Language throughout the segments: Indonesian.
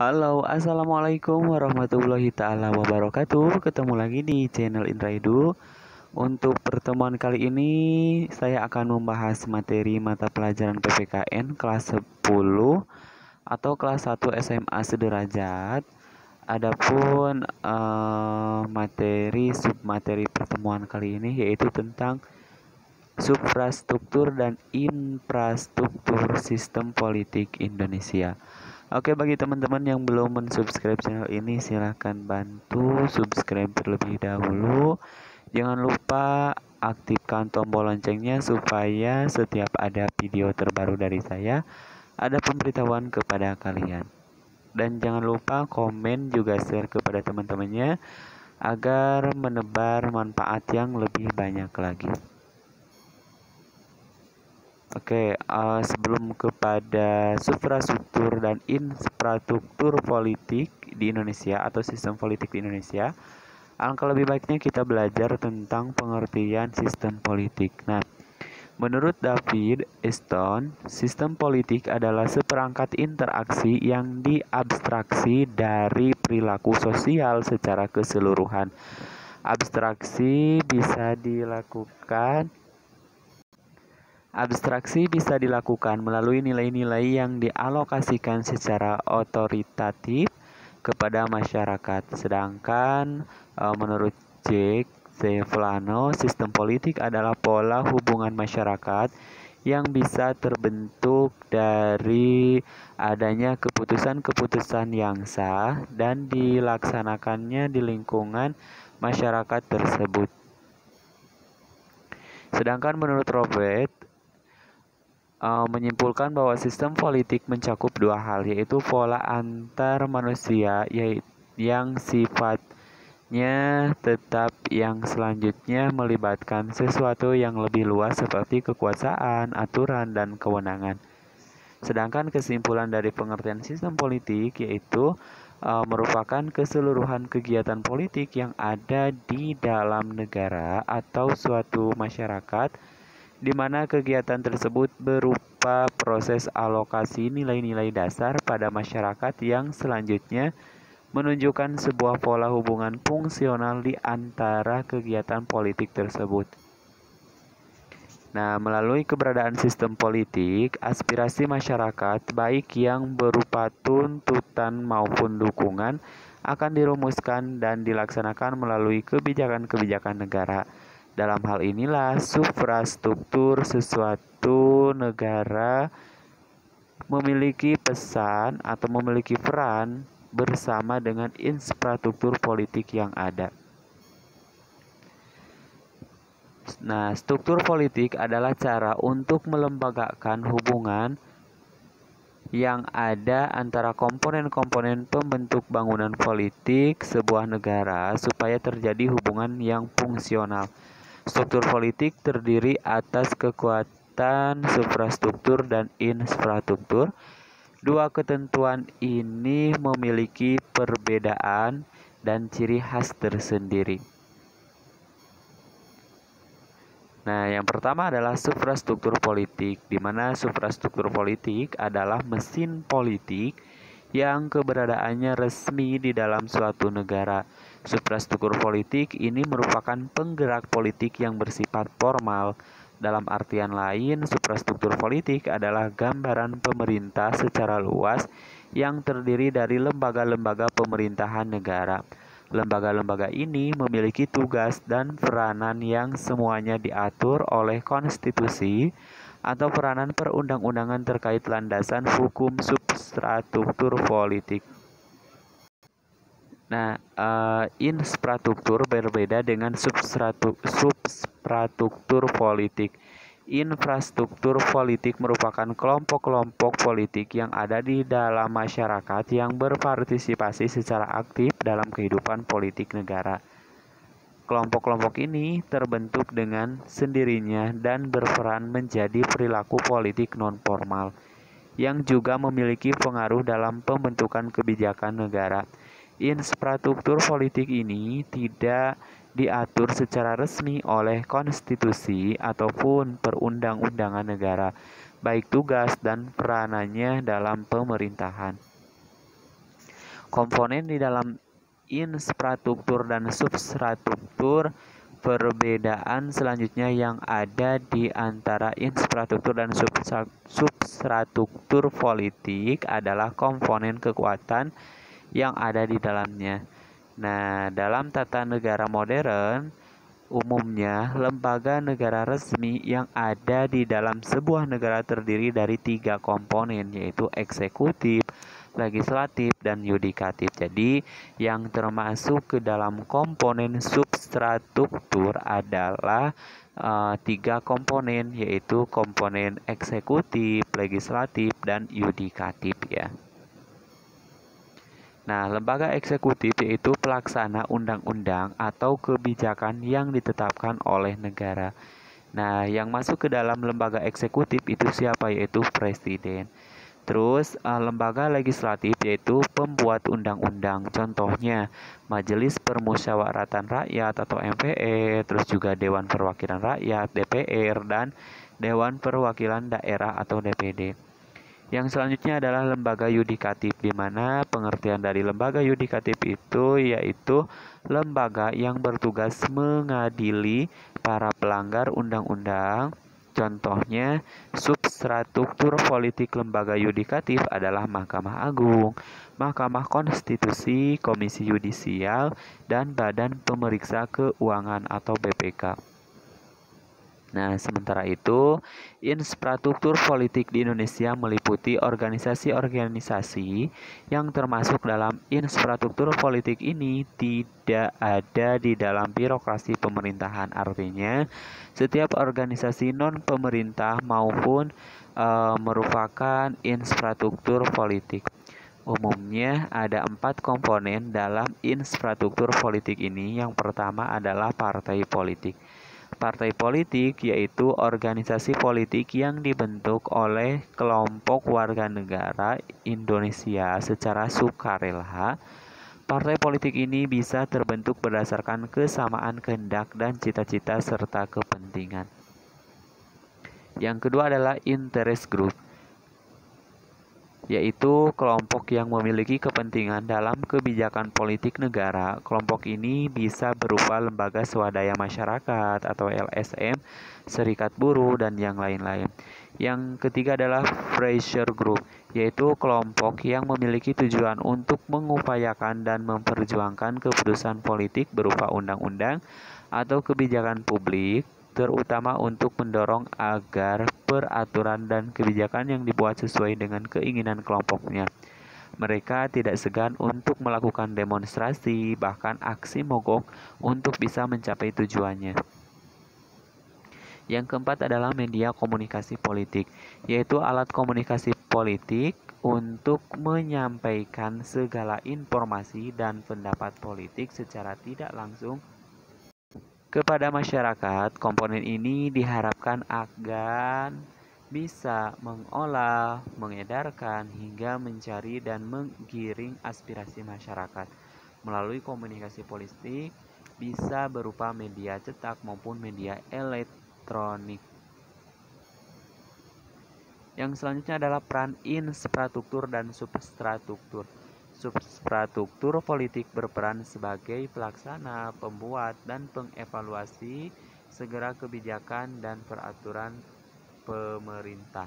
Halo, assalamualaikum warahmatullahi taala wabarakatuh. Ketemu lagi di channel Indraidu. Untuk pertemuan kali ini, saya akan membahas materi mata pelajaran PPKN kelas 10 atau kelas 1 SMA sederajat. Adapun materi submateri pertemuan kali ini yaitu tentang suprastruktur dan infrastruktur sistem politik Indonesia. Oke, bagi teman-teman yang belum mensubscribe channel ini, silahkan bantu subscribe terlebih dahulu. Jangan lupa aktifkan tombol loncengnya supaya setiap ada video terbaru dari saya, ada pemberitahuan kepada kalian. Dan jangan lupa komen juga share kepada teman-temannya agar menebar manfaat yang lebih banyak lagi. Oke, sebelum kepada suprastruktur dan infrastruktur politik di Indonesia atau sistem politik di Indonesia, alangkah lebih baiknya kita belajar tentang pengertian sistem politik. Nah, menurut David Easton, sistem politik adalah seperangkat interaksi yang diabstraksi dari perilaku sosial secara keseluruhan. Abstraksi bisa dilakukan melalui nilai-nilai yang dialokasikan secara otoritatif kepada masyarakat. Sedangkan menurut Jake Sevlano, sistem politik adalah pola hubungan masyarakat yang bisa terbentuk dari adanya keputusan-keputusan yang sah dan dilaksanakannya di lingkungan masyarakat tersebut. Sedangkan menurut Robert, menyimpulkan bahwa sistem politik mencakup dua hal, yaitu pola antar manusia yang sifatnya tetap, yang selanjutnya melibatkan sesuatu yang lebih luas seperti kekuasaan, aturan, dan kewenangan. Sedangkan kesimpulan dari pengertian sistem politik yaitu merupakan keseluruhan kegiatan politik yang ada di dalam negara atau suatu masyarakat, di mana kegiatan tersebut berupa proses alokasi nilai-nilai dasar pada masyarakat yang selanjutnya menunjukkan sebuah pola hubungan fungsional di antara kegiatan politik tersebut. Nah, melalui keberadaan sistem politik, aspirasi masyarakat, baik yang berupa tuntutan maupun dukungan, akan dirumuskan dan dilaksanakan melalui kebijakan-kebijakan negara. Dalam hal inilah suprastruktur sesuatu negara memiliki pesan atau memiliki peran bersama dengan infrastruktur politik yang ada. Nah, struktur politik adalah cara untuk melembagakan hubungan yang ada antara komponen-komponen pembentuk bangunan politik sebuah negara supaya terjadi hubungan yang fungsional. Struktur politik terdiri atas kekuatan suprastruktur dan infrastruktur. Dua ketentuan ini memiliki perbedaan dan ciri khas tersendiri. Nah, yang pertama adalah suprastruktur politik, di mana suprastruktur politik adalah mesin politik yang keberadaannya resmi di dalam suatu negara. Suprastruktur politik ini merupakan penggerak politik yang bersifat formal. Dalam artian lain, suprastruktur politik adalah gambaran pemerintah secara luas yang terdiri dari lembaga-lembaga pemerintahan negara. Lembaga-lembaga ini memiliki tugas dan peranan yang semuanya diatur oleh konstitusi atau peranan perundang-undangan terkait landasan hukum substruktur politik. Nah, infrastruktur berbeda dengan substruktur politik. Infrastruktur politik merupakan kelompok-kelompok politik yang ada di dalam masyarakat yang berpartisipasi secara aktif dalam kehidupan politik negara. Kelompok-kelompok ini terbentuk dengan sendirinya dan berperan menjadi perilaku politik non-formal, yang juga memiliki pengaruh dalam pembentukan kebijakan negara. Infrastruktur politik ini tidak diatur secara resmi oleh konstitusi ataupun perundang-undangan negara, baik tugas dan peranannya dalam pemerintahan. Komponen di dalam infrastruktur dan substruktur. Perbedaan selanjutnya yang ada di antara infrastruktur dan substruktur politik adalah komponen kekuatan yang ada di dalamnya. Nah, dalam tata negara modern, umumnya lembaga negara resmi yang ada di dalam sebuah negara terdiri dari 3 komponen, yaitu eksekutif, legislatif, dan yudikatif. Jadi, yang termasuk ke dalam komponen substruktur adalah 3 komponen, yaitu komponen eksekutif, legislatif, dan yudikatif ya. Nah, lembaga eksekutif yaitu pelaksana undang-undang atau kebijakan yang ditetapkan oleh negara. Nah, yang masuk ke dalam lembaga eksekutif itu siapa? Yaitu presiden. Terus lembaga legislatif yaitu pembuat undang-undang. Contohnya Majelis Permusyawaratan Rakyat atau MPR, terus juga Dewan Perwakilan Rakyat DPR dan Dewan Perwakilan Daerah atau DPD. Yang selanjutnya adalah lembaga yudikatif, di mana pengertian dari lembaga yudikatif itu yaitu lembaga yang bertugas mengadili para pelanggar undang-undang. Contohnya, substruktur politik lembaga yudikatif adalah Mahkamah Agung, Mahkamah Konstitusi, Komisi Yudisial, dan Badan Pemeriksa Keuangan atau BPK. Nah, sementara itu, infrastruktur politik di Indonesia meliputi organisasi-organisasi yang termasuk dalam infrastruktur politik ini tidak ada di dalam birokrasi pemerintahan. Artinya, setiap organisasi non-pemerintah maupun merupakan infrastruktur politik. Umumnya ada 4 komponen dalam infrastruktur politik ini. Yang pertama adalah partai politik. Partai politik yaitu organisasi politik yang dibentuk oleh kelompok warga negara Indonesia secara sukarela. Partai politik ini bisa terbentuk berdasarkan kesamaan kehendak dan cita-cita serta kepentingan. Yang kedua adalah interest group, yaitu kelompok yang memiliki kepentingan dalam kebijakan politik negara. Kelompok ini bisa berupa lembaga swadaya masyarakat atau LSM, serikat buruh, dan yang lain-lain. Yang ketiga adalah pressure group, yaitu kelompok yang memiliki tujuan untuk mengupayakan dan memperjuangkan keputusan politik berupa undang-undang atau kebijakan publik, terutama untuk mendorong agar peraturan dan kebijakan yang dibuat sesuai dengan keinginan kelompoknya. Mereka tidak segan untuk melakukan demonstrasi, bahkan aksi mogok untuk bisa mencapai tujuannya. Yang keempat adalah media komunikasi politik, yaitu alat komunikasi politik untuk menyampaikan segala informasi dan pendapat politik secara tidak langsung kepada masyarakat. Komponen ini diharapkan agar bisa mengolah, mengedarkan, hingga mencari dan menggiring aspirasi masyarakat. Melalui komunikasi politik bisa berupa media cetak maupun media elektronik. Yang selanjutnya adalah peran infrastruktur dan substruktur. Substruktur politik berperan sebagai pelaksana, pembuat, dan pengevaluasi segala kebijakan dan peraturan pemerintah.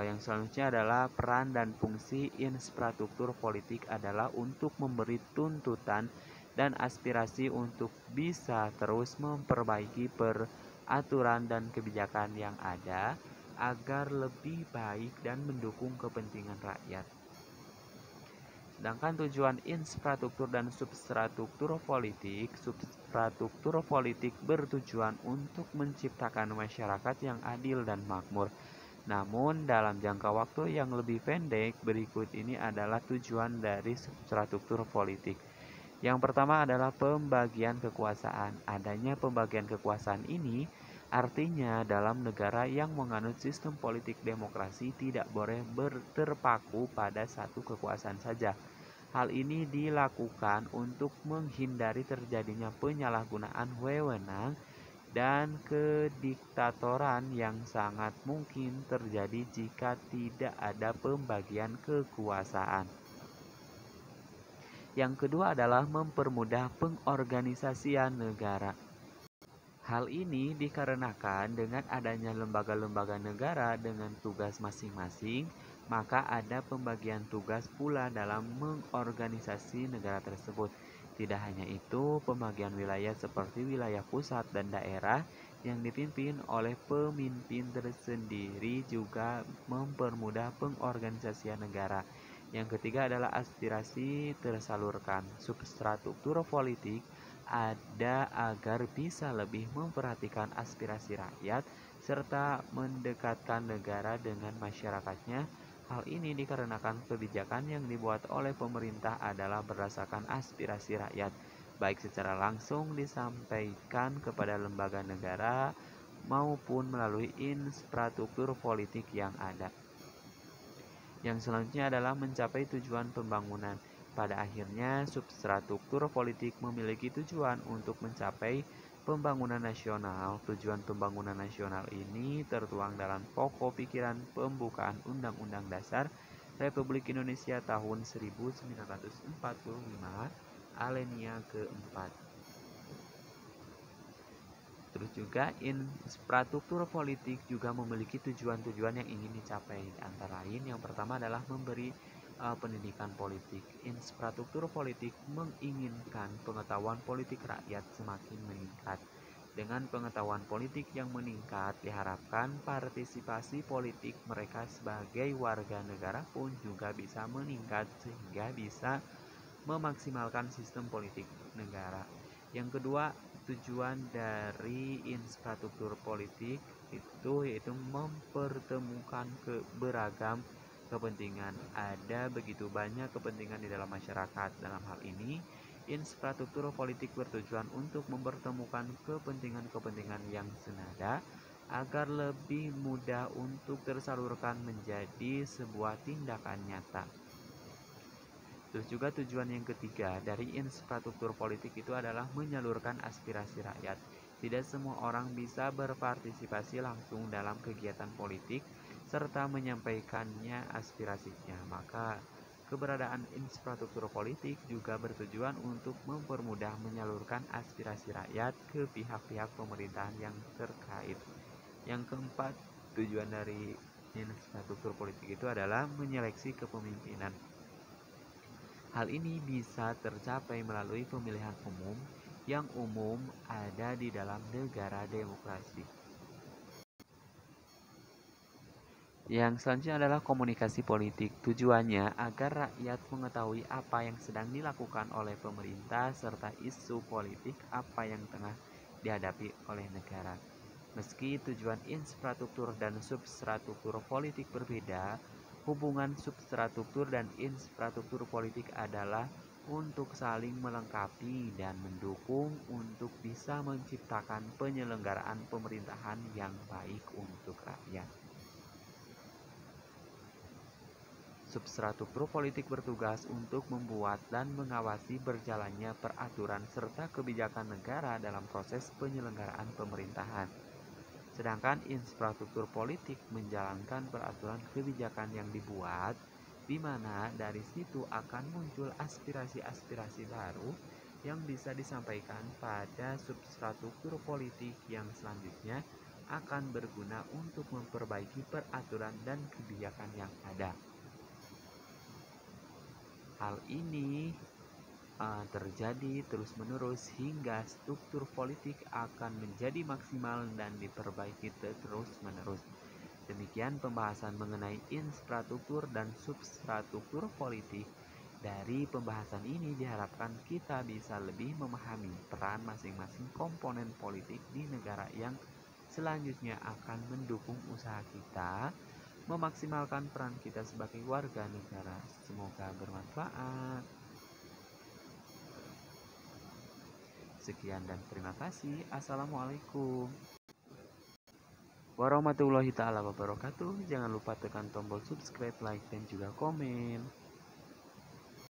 Yang selanjutnya adalah peran dan fungsi infrastruktur politik adalah untuk memberi tuntutan dan aspirasi untuk bisa terus memperbaiki peraturan dan kebijakan yang ada agar lebih baik dan mendukung kepentingan rakyat. Sedangkan tujuan infrastruktur dan substruktur politik bertujuan untuk menciptakan masyarakat yang adil dan makmur. Namun dalam jangka waktu yang lebih pendek, berikut ini adalah tujuan dari substruktur politik. Yang pertama adalah pembagian kekuasaan. Adanya pembagian kekuasaan ini artinya dalam negara yang menganut sistem politik demokrasi tidak boleh terpaku pada satu kekuasaan saja. Hal ini dilakukan untuk menghindari terjadinya penyalahgunaan wewenang dan kediktatoran yang sangat mungkin terjadi jika tidak ada pembagian kekuasaan. Yang kedua adalah mempermudah pengorganisasian negara. Hal ini dikarenakan dengan adanya lembaga-lembaga negara dengan tugas masing-masing, maka ada pembagian tugas pula dalam mengorganisasi negara tersebut. Tidak hanya itu, pembagian wilayah seperti wilayah pusat dan daerah yang dipimpin oleh pemimpin tersendiri juga mempermudah pengorganisasian negara. Yang ketiga adalah aspirasi tersalurkan. Substruktur politik ada agar bisa lebih memperhatikan aspirasi rakyat serta mendekatkan negara dengan masyarakatnya. Hal ini dikarenakan kebijakan yang dibuat oleh pemerintah adalah berdasarkan aspirasi rakyat, baik secara langsung disampaikan kepada lembaga negara maupun melalui infrastruktur politik yang ada. Yang selanjutnya adalah mencapai tujuan pembangunan. Pada akhirnya, substruktur politik memiliki tujuan untuk mencapai pembangunan nasional. Tujuan pembangunan nasional ini tertuang dalam pokok pikiran pembukaan Undang-Undang Dasar Republik Indonesia tahun 1945, alinea keempat. Terus juga infrastruktur politik juga memiliki tujuan-tujuan yang ingin dicapai. Antara lain yang pertama adalah memberi pendidikan politik. Infrastruktur politik menginginkan pengetahuan politik rakyat semakin meningkat. Dengan pengetahuan politik yang meningkat, diharapkan partisipasi politik mereka sebagai warga negara pun juga bisa meningkat sehingga bisa memaksimalkan sistem politik negara. Yang kedua, tujuan dari infrastruktur politik itu yaitu mempertemukan beragam kepentingan. Ada begitu banyak kepentingan di dalam masyarakat. Dalam hal ini, infrastruktur politik bertujuan untuk mempertemukan kepentingan-kepentingan yang senada agar lebih mudah untuk tersalurkan menjadi sebuah tindakan nyata. Terus juga tujuan yang ketiga dari infrastruktur politik itu adalah menyalurkan aspirasi rakyat. Tidak semua orang bisa berpartisipasi langsung dalam kegiatan politik serta menyampaikannya aspirasinya. Maka keberadaan infrastruktur politik juga bertujuan untuk mempermudah menyalurkan aspirasi rakyat ke pihak-pihak pemerintahan yang terkait. Yang keempat, tujuan dari infrastruktur politik itu adalah menyeleksi kepemimpinan. Hal ini bisa tercapai melalui pemilihan umum yang umum ada di dalam negara demokrasi. Yang selanjutnya adalah komunikasi politik. Tujuannya agar rakyat mengetahui apa yang sedang dilakukan oleh pemerintah serta isu politik apa yang tengah dihadapi oleh negara. Meski tujuan infrastruktur dan substruktur politik berbeda, hubungan substruktur dan infrastruktur politik adalah untuk saling melengkapi dan mendukung untuk bisa menciptakan penyelenggaraan pemerintahan yang baik untuk rakyat. Substruktur politik bertugas untuk membuat dan mengawasi berjalannya peraturan serta kebijakan negara dalam proses penyelenggaraan pemerintahan. Sedangkan infrastruktur politik menjalankan peraturan kebijakan yang dibuat, di mana dari situ akan muncul aspirasi-aspirasi baru yang bisa disampaikan pada substruktur politik yang selanjutnya akan berguna untuk memperbaiki peraturan dan kebijakan yang ada. Hal ini terjadi terus-menerus hingga struktur politik akan menjadi maksimal dan diperbaiki terus-menerus. Demikian pembahasan mengenai infrastruktur dan substruktur politik. Dari pembahasan ini diharapkan kita bisa lebih memahami peran masing-masing komponen politik di negara yang selanjutnya akan mendukung usaha kita memaksimalkan peran kita sebagai warga negara. Semoga bermanfaat. Sekian dan terima kasih. Assalamualaikum warahmatullahi taala wabarakatuh. Jangan lupa tekan tombol subscribe, like, dan juga komen.